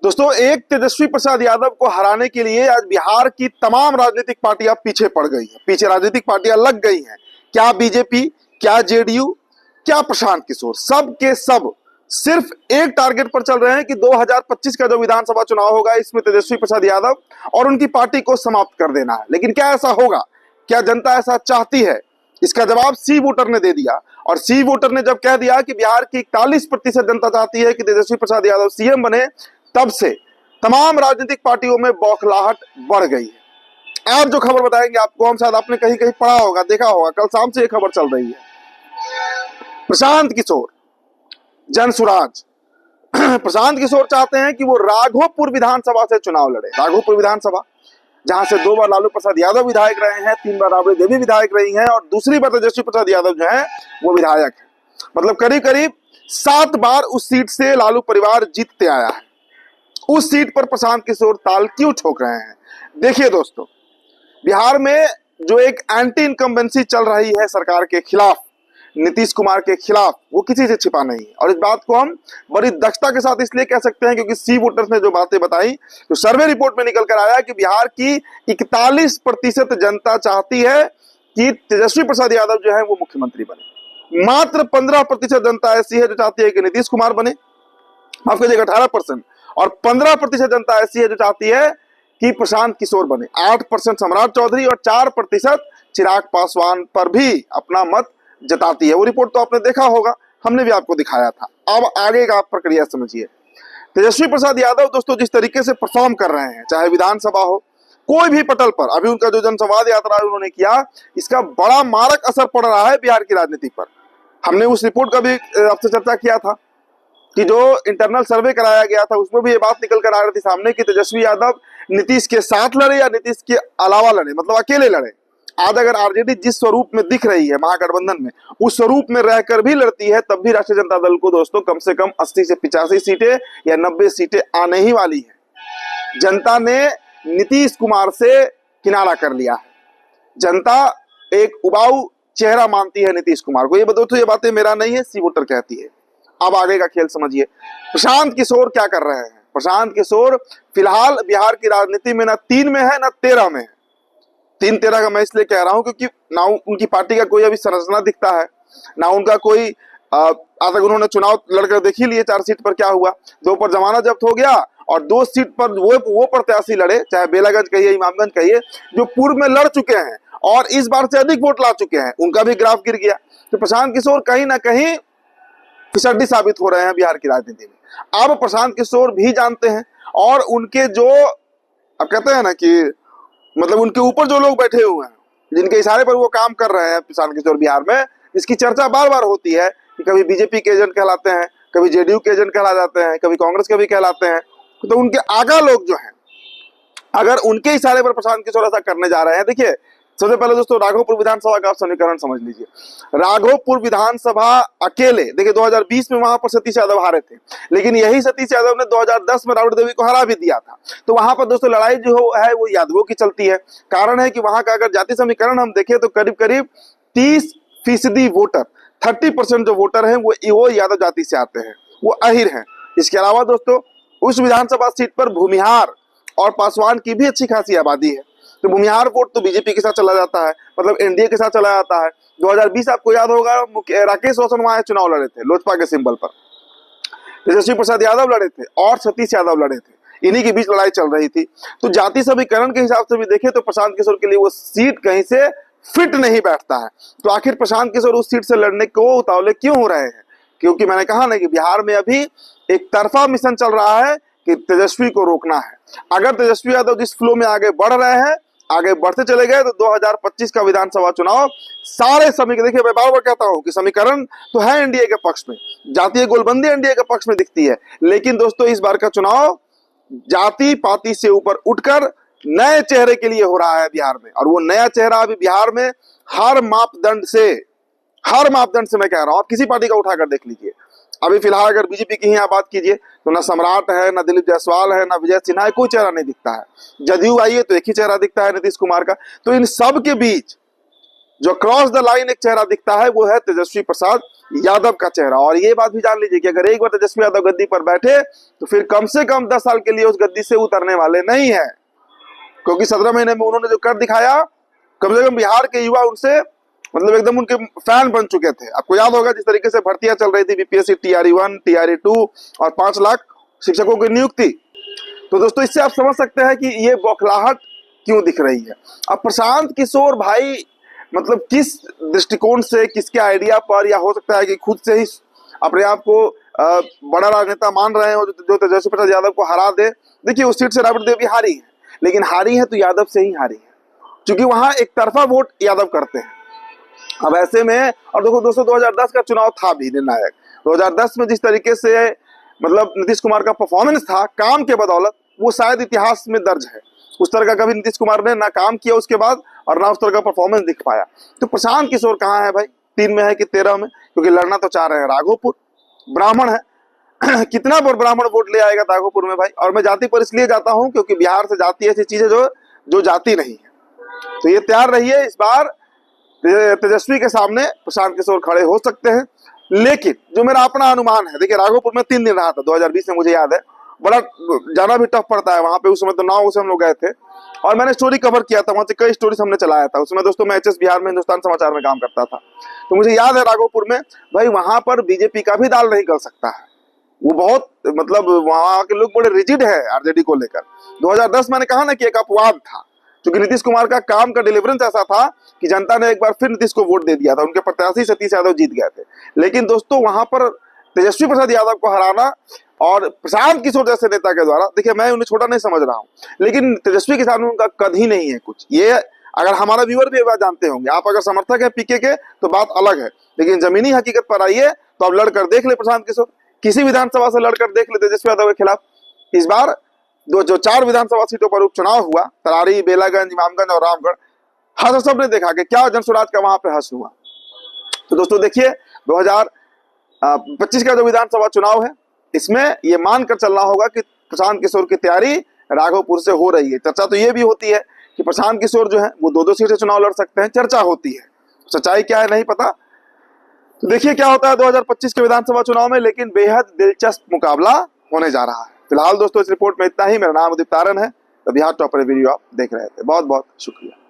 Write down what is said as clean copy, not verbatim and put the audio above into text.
दोस्तों, एक तेजस्वी प्रसाद यादव को हराने के लिए आज बिहार की तमाम राजनीतिक पार्टियां पीछे पड़ गई हैं, पीछे राजनीतिक पार्टियां लग गई हैं। क्या बीजेपी, क्या जेडीयू, क्या प्रशांत किशोर, सब के सब सिर्फ एक टारगेट पर चल रहे हैं कि 2025 का जो विधानसभा चुनाव होगा इसमें तेजस्वी प्रसाद यादव और उनकी पार्टी को समाप्त कर देना है। लेकिन क्या ऐसा होगा? क्या जनता ऐसा चाहती है? इसका जवाब सी वोटर ने दे दिया। और सी वोटर ने जब कह दिया कि बिहार की 41% जनता चाहती है कि तेजस्वी प्रसाद यादव सीएम बने, तब से तमाम राजनीतिक पार्टियों में बौखलाहट बढ़ गई है। आज जो खबर बताएंगे आपको, हम शायद आपने कहीं कहीं पढ़ा होगा, देखा होगा, कल शाम से ये खबर चल रही है। प्रशांत किशोर, जनसुराज प्रशांत किशोर चाहते हैं कि वो राघोपुर विधानसभा से चुनाव लड़े। राघोपुर विधानसभा जहां से 2 बार लालू प्रसाद यादव विधायक रहे हैं, 3 बार राबड़ी देवी विधायक रही हैं और दूसरी बार तेजस्वी प्रसाद यादव जो है वो विधायक है। मतलब करीब करीब 7 बार उस सीट से लालू परिवार जीतते आया है। उस सीट पर प्रशांत किशोर ताल क्यों ठोक रहे हैं? देखिए दोस्तों, बिहार में जो एक एंटी इनकम्बेंसी चल रही है सरकार के खिलाफ, नीतीश कुमार के खिलाफ, वो किसी से छिपा नहीं है। और इस बात को हम बड़ी दक्षता के साथ इसलिए कह सकते हैं क्योंकि सी वोटर्स ने जो बातें बताई, तो सर्वे रिपोर्ट में निकल कर आया कि बिहार की 41% जनता चाहती है कि तेजस्वी प्रसाद यादव जो है वो मुख्यमंत्री बने। मात्र 15% जनता ऐसी है जो चाहती है कि नीतीश कुमार बने, माफ कीजिएगा 18%, और 15% जनता ऐसी है जो चाहती है कि प्रशांत किशोर बने। 8% सम्राट चौधरी और 4% चिराग पासवान पर भी अपना मत जताती है। वो रिपोर्ट तो आपने देखा होगा, हमने भी आपको दिखाया था। अब आगे का आप प्रक्रिया समझिए। तेजस्वी प्रसाद यादव दोस्तों जिस तरीके से परफॉर्म कर रहे हैं, चाहे विधानसभा हो, कोई भी पटल पर, अभी उनका जो जनसंवाद यात्रा उन्होंने किया, इसका बड़ा मारक असर पड़ रहा है बिहार की राजनीति पर। हमने उस रिपोर्ट का भी आपसे चर्चा किया था कि जो इंटरनल सर्वे कराया गया था उसमें भी ये बात निकल कर आ रही थी सामने कि तेजस्वी यादव नीतीश के साथ लड़े या नीतीश के अलावा लड़े, मतलब अकेले लड़े। आज अगर आरजेडी जिस स्वरूप में दिख रही है महागठबंधन में, उस स्वरूप में रहकर भी लड़ती है, तब भी राष्ट्रीय जनता दल को दोस्तों कम से कम 80 से 85 सीटें या 90 सीटें आने ही वाली है। जनता ने नीतीश कुमार से किनारा कर लिया है। जनता एक उबाऊ चेहरा मानती है नीतीश कुमार को। ये दोस्तों ये बातें मेरा नहीं है, सी वोटर कहती है। अब आगे का खेल समझिए। प्रशांत किशोर क्या कर रहे हैं? प्रशांत किशोर फिलहाल बिहार की राजनीति में ना 3 में है ना 13 में है। 3-13 का मैं इसलिए कह रहा हूं क्योंकि ना उनकी पार्टी का कोई अभी संरचना दिखता है, ना उनका कोई आज तक उन्होंने चुनाव लड़कर देख ही लिए। 4 सीट पर क्या हुआ, 2 पर जमानत जब्त हो गया और 2 सीट पर वो प्रत्याशी लड़े, चाहे बेलागंज कहिए, इमामगंज कहिए, जो पूर्व में लड़ चुके हैं और इस बार से अधिक वोट ला चुके हैं, उनका भी ग्राफ गिर गया। तो प्रशांत किशोर कहीं ना कहीं फिसड्डी साबित हो रहे हैं बिहार की राजनीति में। अब प्रशांत किशोर भी जानते हैं और उनके जो अब कहते हैं ना कि मतलब उनके ऊपर जो लोग बैठे हुए हैं, जिनके इशारे पर वो काम कर रहे हैं प्रशांत किशोर बिहार में, इसकी चर्चा बार बार होती है कि कभी बीजेपी के एजेंट कहलाते हैं, कभी जेडीयू के एजेंट कहला जाते हैं, कभी कांग्रेस के भी कहलाते हैं। तो उनके आगा लोग जो हैं, अगर उनके इशारे पर प्रशांत किशोर ऐसा करने जा रहे हैं, देखिए सबसे पहले दोस्तों राघोपुर विधानसभा का आप समीकरण समझ लीजिए। राघोपुर विधानसभा अकेले, देखिए 2020 में वहां पर सतीश यादव हारे थे, लेकिन यही सतीश यादव ने 2010 में राबड़ी देवी को हरा भी दिया था। तो वहां पर दोस्तों लड़ाई जो है वो यादवों की चलती है। कारण है कि वहां का अगर जाति समीकरण हम देखें तो करीब करीब 30% वोटर, 30% जो वोटर हैं वो यादव जाति से आते हैं, वो अहिर हैं। इसके अलावा दोस्तों उस विधानसभा सीट पर भूमिहार और पासवान की भी अच्छी खासी आबादी है। तो भूमिहार वोट तो बीजेपी के साथ चला जाता है, मतलब एनडीए के साथ चला जाता है। 2020 आपको याद होगा राकेश रोशन वहां चुनाव लड़े थे लोजपा के सिंबल पर, तेजस्वी प्रसाद यादव लड़े थे और सतीश यादव लड़े थे, इन्हीं के बीच लड़ाई चल रही थी। तो जाति समीकरण के हिसाब से भी देखें तो प्रशांत किशोर के लिए वो सीट कहीं से फिट नहीं बैठता है। तो आखिर प्रशांत किशोर उस सीट से लड़ने को उतावले क्यों हो रहे हैं? क्योंकि मैंने कहा ना कि बिहार में अभी एक तरफा मिशन चल रहा है कि तेजस्वी को रोकना है। अगर तेजस्वी यादव जिस फ्लो में आगे बढ़ रहे हैं, आगे बढ़ते चले गए, तो 2025 का विधानसभा चुनाव सारे समीकरण, देखिए मैं बार बार कहता हूं कि समीकरण तो है एनडीए के पक्ष में, जातीय गोलबंदी एनडीए के पक्ष में दिखती है, लेकिन दोस्तों इस बार का चुनाव जाति पाति से ऊपर उठकर नए चेहरे के लिए हो रहा है बिहार में। और वो नया चेहरा अभी बिहार में हर मापदंड से मैं कह रहा हूं, आप किसी पार्टी का उठाकर देख लीजिए। अभी फिलहाल अगर बीजेपी की ही आप बात कीजिए तो ना सम्राट है, ना दिलीप जायसवाल है, ना विजय सिन्हा है, कोई चेहरा नहीं दिखता है। जदयू आइए तो एक ही चेहरा दिखता है नीतीश कुमार का। तो इन सब के बीच जो क्रॉस द लाइन एक चेहरा दिखता है वो है तेजस्वी प्रसाद यादव का चेहरा। और ये बात भी जान लीजिए कि अगर एक बार तेजस्वी यादव गद्दी पर बैठे तो फिर कम से कम 10 साल के लिए उस गद्दी से उतरने वाले नहीं है, क्योंकि 17 महीने में उन्होंने जो कर दिखाया, कम से कम बिहार के युवा उनसे मतलब एकदम उनके फैन बन चुके थे। आपको याद होगा जिस तरीके से भर्तियां चल रही थी, बीपीएससी TRE 1 TRE 2 और 5 लाख शिक्षकों की नियुक्ति। तो दोस्तों इससे आप समझ सकते हैं कि ये बौखलाहट क्यों दिख रही है। अब प्रशांत किशोर भाई मतलब किस दृष्टिकोण से, किसके आइडिया पर, या हो सकता है कि खुद से ही अपने आप को बड़ा राजनेता मान रहे हो जो तेजस्वी प्रसाद यादव को हरा दे। देखिए उस सीट से राबड़ी देवी हारी है, लेकिन हारी है तो यादव से ही हारी है, क्योंकि वहां एक तरफा वोट यादव करते हैं। अब ऐसे में, और देखो दोस्तों 2010 का चुनाव था भी निर्णायक। 2010 में जिस तरीके से मतलब नीतीश कुमार का परफॉर्मेंस था काम के बदौलत, वो शायद इतिहास में दर्ज है। उस तरह का कभी नीतीश कुमार ने ना काम किया उसके बाद और ना उस तरह का परफॉर्मेंस दिख पाया। तो प्रशांत किशोर कहाँ है भाई, 3 में है कि 13 में? क्योंकि लड़ना तो चाह रहे हैं राघोपुर, ब्राह्मण है कितना ब्राह्मण वोट ले आएगा राघोपुर में भाई। और मैं जाति पर इसलिए जाता हूं क्योंकि बिहार से जाति ऐसी चीज है जो जाति नहीं है। तो ये तैयार रहिए, इस बार तेजस्वी के सामने प्रशांत किशोर खड़े हो सकते हैं। लेकिन जो मेरा अपना अनुमान है, देखिए राघोपुर में 3 दिन रहा था 2020 में, मुझे याद है, बड़ा जाना भी टफ पड़ता है वहां पे। उस समय तो 9 से हम लोग गए थे और मैंने स्टोरी कवर किया था, वहां से कई स्टोरीज हमने चलाया था। उसमें दोस्तों मैं HS बिहार में हिंदुस्तान समाचार में काम करता था, तो मुझे याद है राघोपुर में भाई वहां पर बीजेपी का भी दाल नहीं गल सकता है। वो बहुत मतलब वहां के लोग बड़े रिजिड है RJD को लेकर। 2010 मैंने कहा ना कि एक अपवाद था, क्योंकि नीतीश कुमार का काम का डिलीवरेंस ऐसा था कि जनता ने एक बार फिर नीतीश को वोट दे दिया था। उनके प्रत्याशी सतीश यादव जीत गए थे। लेकिन दोस्तों वहां पर तेजस्वी प्रसाद यादव को हराना और प्रशांत किशोर जैसे नेता के द्वारा, देखिए मैं उन्हें छोटा नहीं समझ रहा हूं, लेकिन तेजस्वी के सामने उनका कद ही नहीं है कुछ। ये अगर हमारा व्यूअर भी बात जानते होंगे, आप अगर समर्थक है PK के तो बात अलग है, लेकिन जमीनी हकीकत पर आइए तो आप लड़कर देख ले प्रशांत किशोर, किसी विधानसभा से लड़कर देख ले तेजस्वी यादव के खिलाफ। इस बार जो 4 विधानसभा सीटों पर उपचुनाव हुआ, तरारी, बेलागंज, इमामगंज और रामगढ़, हस सबने देखा कि क्या जनसुराज का वहां पे हस हुआ। तो दोस्तों देखिए 2025 का जो विधानसभा चुनाव है, इसमें ये मानकर चलना होगा कि प्रशांत किशोर की तैयारी राघोपुर से हो रही है। चर्चा तो ये भी होती है कि प्रशांत किशोर जो है वो 2-2 सीट से चुनाव लड़ सकते हैं, चर्चा होती है। सच्चाई क्या है नहीं पता। तो देखिए क्या होता है 2025 के विधानसभा चुनाव में, लेकिन बेहद दिलचस्प मुकाबला होने जा रहा है। फिलहाल दोस्तों इस रिपोर्ट में इतना ही। मेरा नाम उदित तारन है, बिहार टॉपर वीडियो आप देख रहे थे। बहुत बहुत शुक्रिया।